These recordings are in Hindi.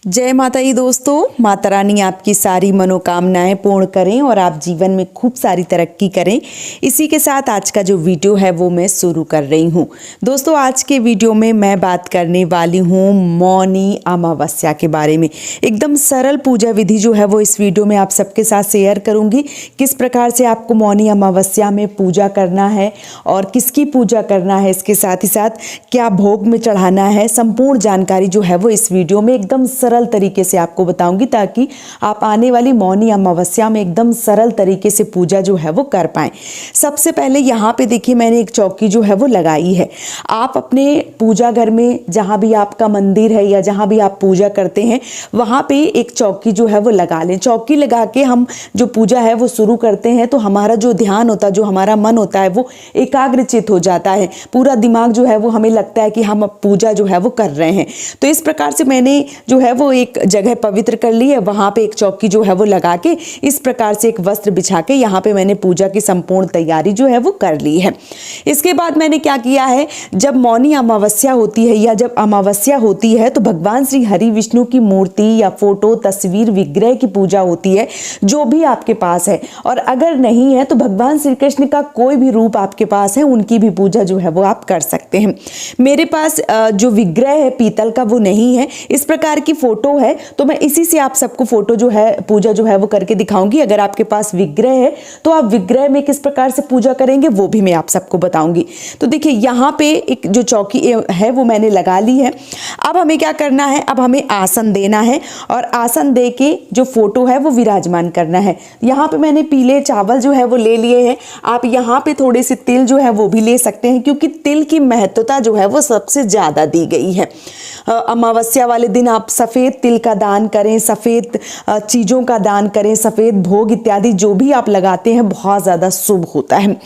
जय माता दी दोस्तों। माता रानी आपकी सारी मनोकामनाएं पूर्ण करें और आप जीवन में खूब सारी तरक्की करें। इसी के साथ आज का जो वीडियो है वो मैं शुरू कर रही हूँ। दोस्तों आज के वीडियो में मैं बात करने वाली हूँ मौनी अमावस्या के बारे में। एकदम सरल पूजा विधि जो है वो इस वीडियो में आप सबके साथ शेयर करूँगी। किस प्रकार से आपको मौनी अमावस्या में पूजा करना है और किसकी पूजा करना है, इसके साथ ही साथ क्या भोग में चढ़ाना है, संपूर्ण जानकारी जो है वो इस वीडियो में एकदम सरल तरीके से आपको बताऊंगी, ताकि आप आने वाली मौनी अमावस्या में एकदम सरल तरीके से पूजा जो है वो कर पाएं। सबसे पहले यहाँ पे देखिए मैंने एक चौकी जो है वो लगाई है। आप अपने पूजा घर में जहाँ भी आपका मंदिर है या जहाँ भी आप पूजा करते हैं वहाँ पे एक चौकी जो है वो लगा लें। चौकी लगा के हम जो पूजा है वो शुरू करते हैं तो हमारा जो ध्यान होता है, जो हमारा मन होता है वो एकाग्रचित हो जाता है। पूरा दिमाग जो है वो हमें लगता है कि हम पूजा जो है वो कर रहे हैं। तो इस प्रकार से मैंने जो है वो एक जगह पवित्र कर ली है। वहां पे एक चौकी जो है वो लगा के इस प्रकार से एक वस्त्र बिछा के यहाँ पे मैंने पूजा की संपूर्ण तैयारी जो है वो कर ली है। इसके बाद मैंने क्या किया है, जब मौनी अमावस्या होती है या जब अमावस्या होती है तो भगवान श्री हरि विष्णु की मूर्ति या फोटो, तस्वीर, विग्रह की पूजा होती है, जो भी आपके पास है। और अगर नहीं है तो भगवान श्री कृष्ण का कोई भी रूप आपके पास है, उनकी भी पूजा जो है वो आप कर सकते हैं। मेरे पास जो विग्रह है पीतल का वो नहीं है, इस प्रकार की फोटो है, तो मैं इसी से आप सबको फोटो जो है पूजा जो है वो करके दिखाऊंगी। अगर आपके पास विग्रह है तो आप विग्रह में किस प्रकार से पूजा करेंगे वो भी मैं आप सबको बताऊंगी। तो देखिए यहाँ पे एक जो चौकी है वो मैंने लगा ली है। अब हमें क्या करना है, अब हमें आसन देना है और आसन दे के जो फोटो है वो विराजमान करना है। यहाँ पे मैंने पीले चावल जो है वो ले लिए हैं। आप यहाँ पे थोड़े से तिल जो है वो भी ले सकते हैं, क्योंकि तिल की महत्वता जो है वो सबसे ज़्यादा दी गई है। अमावस्या वाले दिन आप सफ़ेद तिल का दान करें, सफ़ेद चीज़ों का दान करें, सफ़ेद भोग इत्यादि जो भी आप लगाते हैं बहुत ज़्यादा शुभ होता है।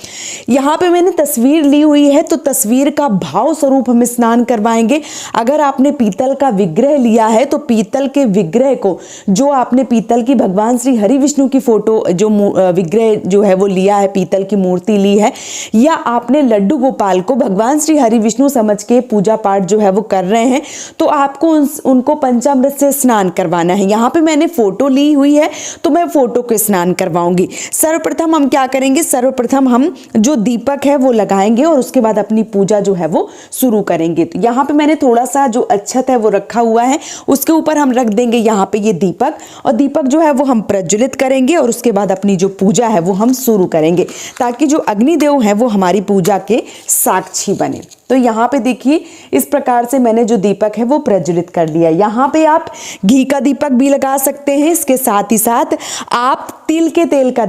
यहाँ पे मैंने तस्वीर ली हुई है तो तस्वीर का भाव स्वरूप हम स्नान करवाएंगे। अगर आपने पीतल का विग्रह लिया है तो पीतल के विग्रह को, जो आपने पीतल की भगवान श्री हरि विष्णु की फोटो जो विग्रह जो है वो लिया है, पीतल की मूर्ति ली है, या आपने लड्डू गोपाल को भगवान श्री हरि विष्णु समझ के पूजा पाठ जो है वो कर रहे हैं, तो आपको उनको पंचामृत से स्नान करवाना है। यहाँ पे मैंने फोटो ली हुई है तो मैं फोटो को स्नान करवाऊंगी। सर्वप्रथम हम क्या करेंगे, सर्वप्रथम हम जो दीपक है वो लगाएंगे और उसके बाद अपनी पूजा जो है वो शुरू करेंगे। तो यहाँ पे मैंने थोड़ा सा जो अच्छत है वो रखा हुआ है, उसके ऊपर हम रख देंगे यहाँ पे ये दीपक, और दीपक जो है वो हम प्रज्वलित करेंगे और उसके बाद अपनी जो पूजा है वो हम शुरू करेंगे, ताकि जो अग्निदेव है वो हमारी पूजा के साक्षी बने। तो यहाँ पे देखिए इस प्रकार से मैंने जो दीपक है वो प्रज्वलित कर लिया। यहाँ पे आप घी का दीपक भी लगा सकते हैं, इसके साथ ही साथ आप तिल के तेल का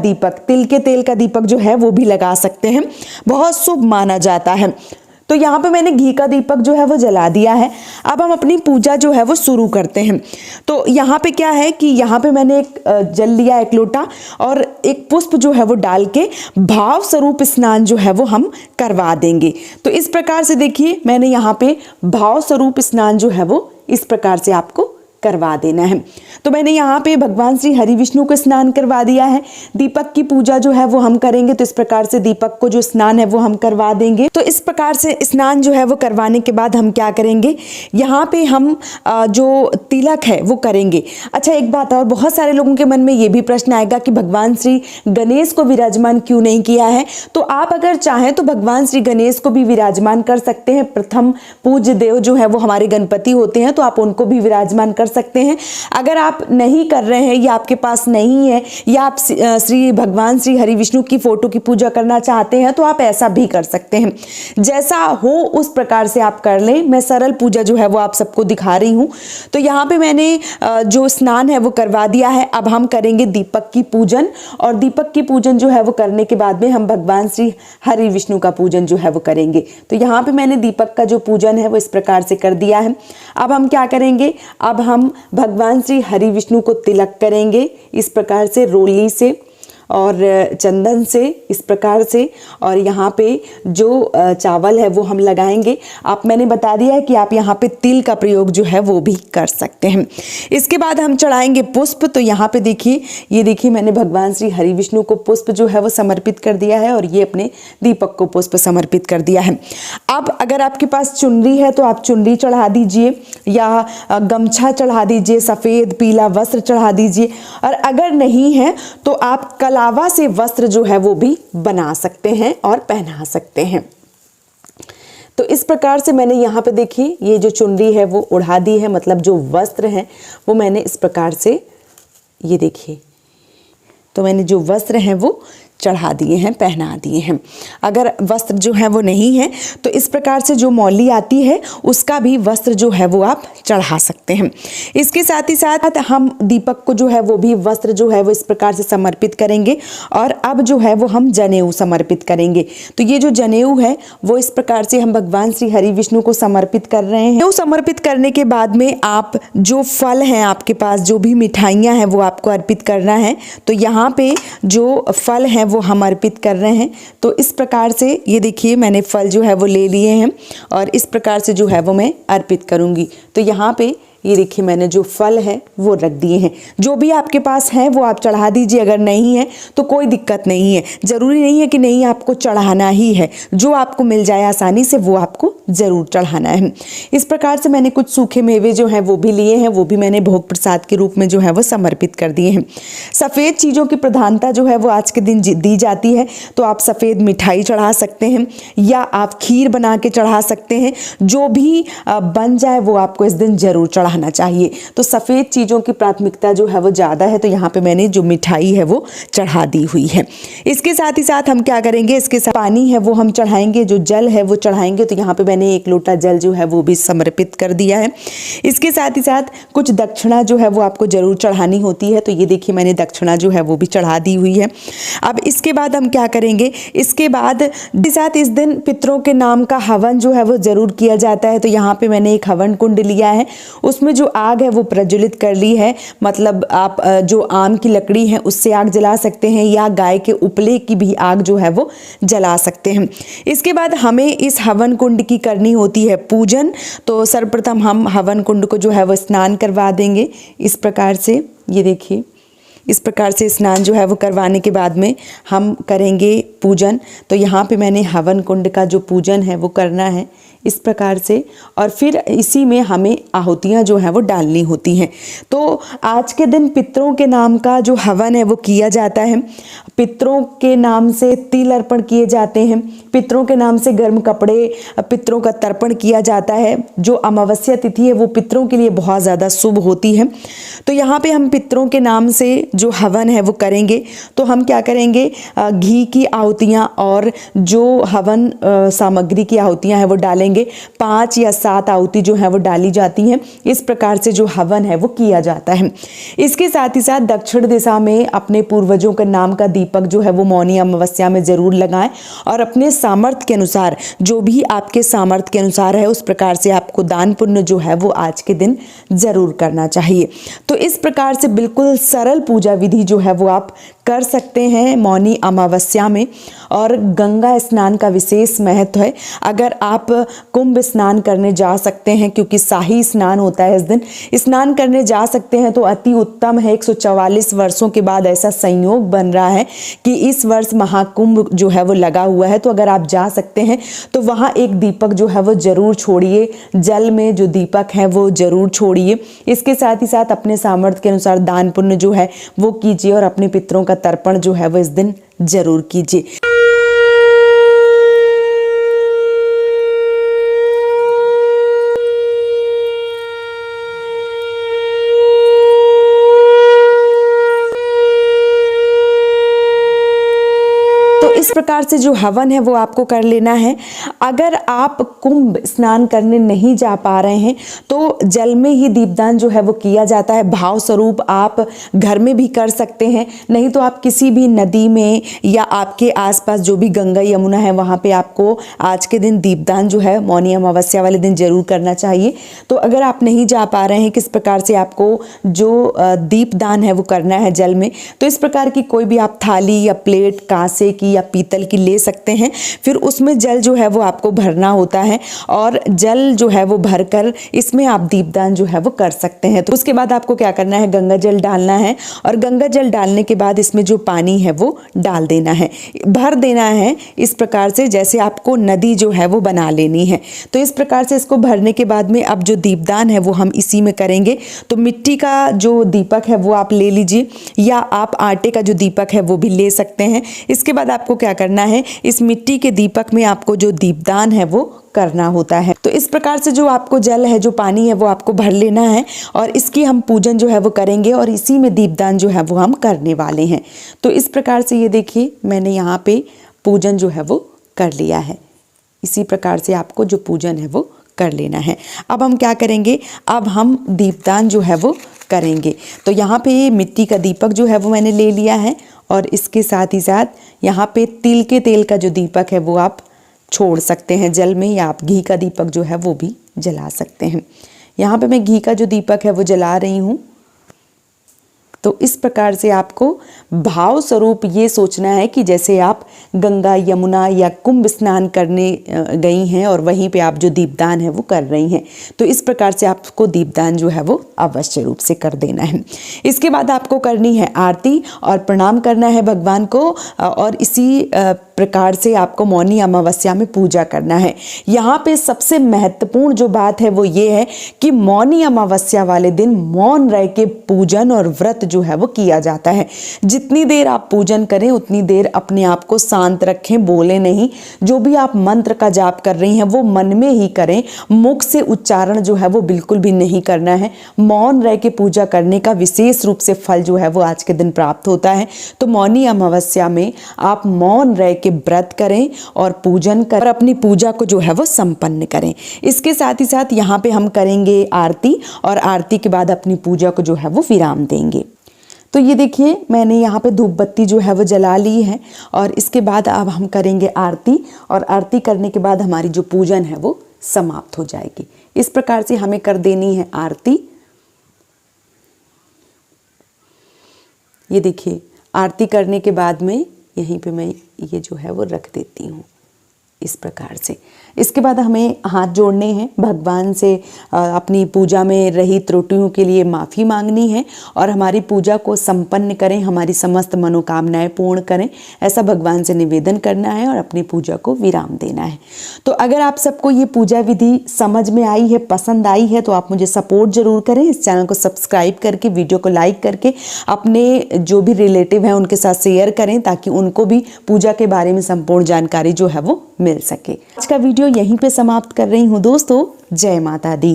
दीपक जो है वो भी लगा सकते हैं, बहुत शुभ माना जाता है। तो यहाँ पे मैंने घी का दीपक जो है वो जला दिया है। अब हम अपनी पूजा जो है वो शुरू करते हैं। तो यहाँ पे क्या है कि यहाँ पे मैंने एक जल लिया, एक लोटा, और एक पुष्प जो है वो डाल के भाव स्वरूप स्नान जो है वो हम करवा देंगे। तो इस प्रकार से देखिए मैंने यहाँ पे भाव स्वरूप स्नान जो है वो इस प्रकार से आपको करवा देना है। तो मैंने यहाँ पे भगवान श्री हरि विष्णु को स्नान करवा दिया है। दीपक की पूजा जो है वो हम करेंगे, तो इस प्रकार से दीपक को जो स्नान है वो हम करवा देंगे। तो इस प्रकार से स्नान जो है वो करवाने के बाद हम क्या करेंगे, यहाँ पे हम जो तिलक है वो करेंगे। अच्छा एक बात और, बहुत सारे लोगों के मन में ये भी प्रश्न आएगा कि भगवान श्री गणेश को विराजमान क्यों नहीं किया है। तो आप अगर चाहें तो भगवान श्री गणेश को भी विराजमान कर सकते हैं। प्रथम पूज्य देव जो है वो हमारे गणपति होते हैं, तो आप उनको भी विराजमान कर सकते हैं। अगर आप नहीं कर रहे हैं या आपके पास नहीं है, या आप श्री भगवान श्री हरि विष्णु की फोटो की पूजा करना चाहते हैं, तो आप ऐसा भी कर सकते हैं। जैसा हो उस प्रकार से आप कर लें। मैं सरल पूजा जो है वो आप सबको दिखा रही हूँ। तो यहाँ पे मैंने जो स्नान है वो करवा दिया है। अब हम करेंगे दीपक की पूजन, और दीपक की पूजन जो है वो करने के बाद में हम भगवान श्री हरि विष्णु का पूजन जो है वो करेंगे। तो यहाँ पे मैंने दीपक का जो पूजन है वो इस प्रकार से कर दिया है। अब हम क्या करेंगे, अब हम भगवान श्री हरि विष्णु को तिलक करेंगे इस प्रकार से रोली से, और चंदन से इस प्रकार से, और यहाँ पे जो चावल है वो हम लगाएंगे। आप मैंने बता दिया है कि आप यहाँ पे तिल का प्रयोग जो है वो भी कर सकते हैं। इसके बाद हम चढ़ाएंगे पुष्प। तो यहाँ पे देखिए, ये देखिए मैंने भगवान श्री हरि विष्णु को पुष्प जो है वो समर्पित कर दिया है और ये अपने दीपक को पुष्प समर्पित कर दिया है। अब अगर आपके पास चुनरी है तो आप चुनरी चढ़ा दीजिए या गमछा चढ़ा दीजिए, सफ़ेद पीला वस्त्र चढ़ा दीजिए, और अगर नहीं है तो आप कलावा से वस्त्र जो है वो भी बना सकते हैं और पहना सकते हैं। तो इस प्रकार से मैंने यहाँ पे देखिए ये जो चुनरी है वो उड़ा दी है, मतलब जो वस्त्र हैं वो मैंने इस प्रकार से, ये देखिए, तो मैंने जो वस्त्र हैं वो चढ़ा दिए हैं, पहना दिए हैं। अगर वस्त्र जो है वो नहीं है तो इस प्रकार से जो मौली आती है उसका भी वस्त्र जो है वो आप चढ़ा सकते हैं। इसके साथ ही साथ हम दीपक को जो है वो भी वस्त्र जो है वो इस प्रकार से समर्पित करेंगे। और अब जो है वो हम जनेऊ समर्पित करेंगे। तो ये जो जनेऊ है वो इस प्रकार से हम भगवान श्री हरि विष्णु को समर्पित कर रहे हैं। जनेऊ समर्पित करने के बाद में आप जो फल हैं आपके पास, जो भी मिठाइयाँ हैं वो आपको अर्पित करना है। तो यहाँ पे जो फल हैं वो हम अर्पित कर रहे हैं। तो इस प्रकार से ये देखिए मैंने फल जो है वो ले लिए हैं और इस प्रकार से जो है वो मैं अर्पित करूँगी। तो यहाँ पे ये देखिए मैंने जो फल है वो रख दिए हैं। जो भी आपके पास है वो आप चढ़ा दीजिए, अगर नहीं है तो कोई दिक्कत नहीं है। ज़रूरी नहीं है कि नहीं आपको चढ़ाना ही है, जो आपको मिल जाए आसानी से वो आपको ज़रूर चढ़ाना है। इस प्रकार से मैंने कुछ सूखे मेवे जो हैं वो भी लिए हैं, वो भी मैंने भोग प्रसाद के रूप में जो है वो समर्पित कर दिए हैं। सफ़ेद चीज़ों की प्रधानता जो है वो आज के दिन दी जाती है। तो आप सफ़ेद मिठाई चढ़ा सकते हैं या आप खीर बना के चढ़ा सकते हैं। जो भी बन जाए वो आपको इस दिन ज़रूर चढ़ाना चाहिए। तो सफ़ेद चीज़ों की प्राथमिकता जो है वो ज़्यादा है। तो यहाँ पे मैंने जो मिठाई है वो चढ़ा दी हुई है। इसके साथ ही साथ हम क्या करेंगे, इसके साथ पानी है वो हम चढ़ाएंगे, जो जल है वो चढ़ाएंगे। तो यहाँ पे मैंने 1 लोटा जल जो है वो भी समर्पित कर दिया है। इसके साथ ही साथ कुछ दक्षिणा जो है वो आपको ज़रूर चढ़ानी होती है। तो ये देखिए मैंने दक्षिणा जो है वो भी चढ़ा दी हुई है। अब इसके बाद हम क्या करेंगे, इसके बाद साथ इस दिन पितरों के नाम का हवन जो है वो ज़रूर किया जाता है। तो यहाँ पे मैंने एक हवन कुंड लिया है, उसमें जो आग है वो प्रज्वलित कर ली है। मतलब आप जो आम की लकड़ी है उससे आग जला सकते हैं या गाय के उपले की भी आग जो है वो जला सकते हैं। इसके बाद हमें इस हवन कुंड की करनी होती है पूजन। तो सर्वप्रथम हम हवन कुंड को जो है वो स्नान करवा देंगे। इस प्रकार से ये देखिए, इस प्रकार से स्नान जो है वो करवाने के बाद में हम करेंगे पूजन। तो यहाँ पे मैंने हवन कुंड का जो पूजन है वो करना है इस प्रकार से, और फिर इसी में हमें आहुतियाँ जो हैं वो डालनी होती हैं। तो आज के दिन पितरों के नाम का जो हवन है वो किया जाता है। पितरों के नाम से तिल अर्पण किए जाते हैं, पितरों के नाम से गर्म कपड़े पितरों का तर्पण किया जाता है। जो अमावस्या तिथि है वो पितरों के लिए बहुत ज़्यादा शुभ होती है। तो यहाँ पे हम पितरों के नाम से जो हवन है वो करेंगे। तो हम क्या करेंगे, घी की आहुतियाँ और जो हवन सामग्री की आहुतियाँ हैं वो डालेंगे। 5 या 7 आहुति जो है वो डाली जाती हैं। इस प्रकार से जो हवन है वो किया जाता है। इसके साथ ही साथ दक्षिण दिशा में अपने पूर्वजों के नाम का दीपक जो है वो मौनी अमावस्या में ज़रूर लगाएं और अपने सामर्थ्य के अनुसार, जो भी आपके सामर्थ्य के अनुसार है उस प्रकार से आपको दान पुण्य जो है वो आज के दिन ज़रूर करना चाहिए। तो इस प्रकार से बिल्कुल सरल पूजा विधि जो है वो आप कर सकते हैं मौनी अमावस्या में। और गंगा स्नान का विशेष महत्व है। अगर आप कुंभ स्नान करने जा सकते हैं, क्योंकि शाही स्नान होता है इस दिन, स्नान करने जा सकते हैं तो अति उत्तम है। 144 वर्षों के बाद ऐसा संयोग बन रहा है कि इस वर्ष महाकुंभ जो है वो लगा हुआ है। तो अगर आप जा सकते हैं तो वहाँ एक दीपक जो है वो ज़रूर छोड़िए, जल में जो दीपक है वो ज़रूर छोड़िए। इसके साथ ही साथ अपने सामर्थ्य के अनुसार दान पुण्य जो है वो कीजिए और अपने पितरों का तर्पण जो है वो इस दिन ज़रूर कीजिए। इस प्रकार से जो हवन है वो आपको कर लेना है। अगर आप कुंभ स्नान करने नहीं जा पा रहे हैं तो जल में ही दीपदान जो है वो किया जाता है। भाव स्वरूप आप घर में भी कर सकते हैं, नहीं तो आप किसी भी नदी में या आपके आसपास जो भी गंगा यमुना है वहाँ पे आपको आज के दिन दीपदान जो है मौनी अमावस्या वाले दिन जरूर करना चाहिए। तो अगर आप नहीं जा पा रहे हैं किस प्रकार से आपको जो दीपदान है वो करना है जल में, तो इस प्रकार की कोई भी आप थाली या प्लेट कांसे की या पीतल की ले सकते हैं। फिर उसमें जल जो है वो आपको भरना होता है और जल जो है वो भरकर इसमें आप दीपदान जो है वो कर सकते हैं। तो उसके बाद आपको क्या करना है, गंगा जल डालना है और गंगा जल डालने के बाद इसमें जो पानी है वो डाल देना है, भर देना है इस प्रकार से जैसे आपको नदी जो है वो बना लेनी है। तो इस प्रकार से इसको भरने के बाद में अब जो दीपदान है वो हम इसी में करेंगे। तो मिट्टी का जो दीपक है वो आप ले लीजिए या आप आटे का जो दीपक है वो भी ले सकते हैं। इसके बाद आपको क्या करना है, इस मिट्टी के दीपक में आपको जो दीपदान है वो करना होता है। तो इस प्रकार से जो आपको जल है, जो पानी है वो आपको भर लेना है और इसकी हम पूजन जो है वो करेंगे और इसी में दीपदान जो है वो हम करने वाले हैं। तो इस प्रकार से ये देखिए मैंने यहाँ पे पूजन जो है वो कर लिया है। इसी प्रकार से आपको जो पूजन है वो कर लेना है। अब हम क्या करेंगे, अब हम दीपदान जो है वो करेंगे। तो यहाँ पे मिट्टी का दीपक जो है वो मैंने ले लिया है और इसके साथ ही साथ यहाँ पे तिल के तेल का जो दीपक है वो आप छोड़ सकते हैं जल में, या आप घी का दीपक जो है वो भी जला सकते हैं। यहाँ पे मैं घी का जो दीपक है वो जला रही हूँ। तो इस प्रकार से आपको भाव स्वरूप ये सोचना है कि जैसे आप गंगा यमुना या कुंभ स्नान करने गई हैं और वहीं पे आप जो दीपदान है वो कर रही हैं। तो इस प्रकार से आपको दीपदान जो है वो अवश्य रूप से कर देना है। इसके बाद आपको करनी है आरती और प्रणाम करना है भगवान को और इसी प्रकार से आपको मौनी अमावस्या में पूजा करना है। यहाँ पे सबसे महत्वपूर्ण जो बात है वो ये है कि मौनी अमावस्या वाले दिन मौन रह के पूजन और व्रत जो है वो किया जाता है। जितनी देर आप पूजन करें उतनी देर अपने आप को शांत रखें, बोले नहीं। जो भी आप मंत्र का जाप कर रही हैं वो मन में ही करें, मुख से उच्चारण जो है वो बिल्कुल भी नहीं करना है। मौन रह के पूजा करने का विशेष रूप से फल जो है वो आज के दिन प्राप्त होता है। तो मौनी अमावस्या में आप मौन रह के व्रत करें और पूजन कर अपनी पूजा को जो है वो संपन्न करें। इसके साथ ही साथ यहाँ पे हम करेंगे आरती और आरती के बाद अपनी पूजा को जो है वो विराम देंगे। तो ये देखिए मैंने यहाँ पे धूप बत्ती जो है वो जला ली है और इसके बाद अब हम करेंगे आरती और आरती करने के बाद हमारी जो पूजन है वो समाप्त हो जाएगी। इस प्रकार से हमें कर देनी है आरती। ये देखिए आरती करने के बाद में यहीं पे मैं ये जो है वो रख देती हूँ इस प्रकार से। इसके बाद हमें हाथ जोड़ने हैं, भगवान से अपनी पूजा में रही त्रुटियों के लिए माफ़ी मांगनी है और हमारी पूजा को संपन्न करें, हमारी समस्त मनोकामनाएं पूर्ण करें, ऐसा भगवान से निवेदन करना है और अपनी पूजा को विराम देना है। तो अगर आप सबको ये पूजा विधि समझ में आई है, पसंद आई है, तो आप मुझे सपोर्ट ज़रूर करें। इस चैनल को सब्सक्राइब करके, वीडियो को लाइक करके अपने जो भी रिलेटिव हैं उनके साथ शेयर करें ताकि उनको भी पूजा के बारे में संपूर्ण जानकारी जो है वो मिल सके। आज का वीडियो यहीं पे समाप्त कर रही हूँ दोस्तों। जय माता दी।